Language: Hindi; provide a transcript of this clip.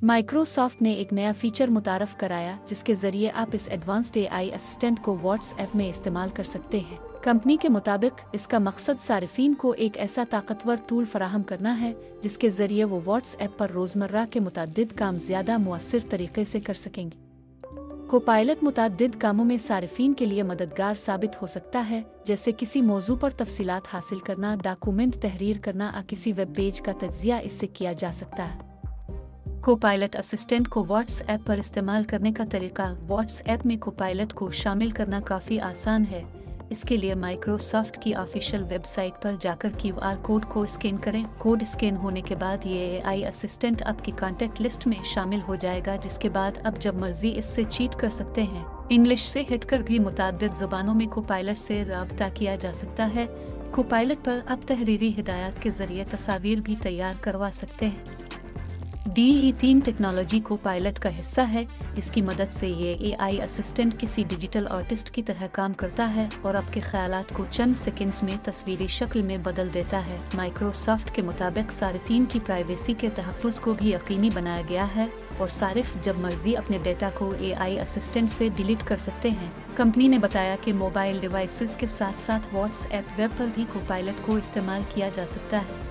माइक्रोसॉफ्ट ने एक नया फीचर मुतारफ कराया जिसके जरिए आप इस एडवांस्ड एआई असिस्टेंट को व्हाट्सएप में इस्तेमाल कर सकते हैं। कंपनी के मुताबिक इसका मकसद सार्फिन को एक ऐसा ताकतवर टूल फराहम करना है जिसके जरिए वो व्हाट्सएप पर रोजमर्रा के मुताद्दिद काम ज्यादा मुअस्सिर तरीके से कर सकेंगे। कोपायलट मुताद्दिद कामों में सार्फिन के लिए मददगार साबित हो सकता है, जैसे किसी मौजू पर तफसीलात हासिल करना, डॉक्यूमेंट तहरीर करना या किसी वेब पेज का तज्जिया इससे किया जा सकता है। कोपायलट असिस्टेंट को व्हाट्सएप पर इस्तेमाल करने का तरीका। व्हाट्सएप में कोपायलट को शामिल करना काफ़ी आसान है। इसके लिए माइक्रोसॉफ्ट की ऑफिशियल वेबसाइट पर जाकर क्यूआर कोड को स्कैन करें। कोड स्कैन होने के बाद ये एआई असिस्टेंट आपकी कॉन्टैक्ट लिस्ट में शामिल हो जाएगा, जिसके बाद अब जब मर्जी इससे चीट कर सकते हैं। इंग्लिश से हटकर भी मुताद्दिद ज़ुबानों में कोपायलट से राब्ता किया जा सकता है। कोपायलट पर अब तहरीरी हिदायत के जरिए तस्वीर भी तैयार करवा सकते हैं। DE3 टेक्नोलॉजी को पायलट का हिस्सा है। इसकी मदद से ये एआई असिस्टेंट किसी डिजिटल आर्टिस्ट की तरह काम करता है और आपके ख्यालात को चंद सेकंड्स में तस्वीरी शक्ल में बदल देता है। माइक्रोसॉफ्ट के मुताबिक सार्फिन की प्राइवेसी के तहफ़्फ़ुज़ को भी यकीनी बनाया गया है और सारिफ जब मर्जी अपने डेटा को एआई असिस्टेंट से डिलीट कर सकते हैं। कंपनी ने बताया कि मोबाइल डिवाइसेस के साथ साथ व्हाट्सएप वेब पर भी कोपायलट को इस्तेमाल किया जा सकता है।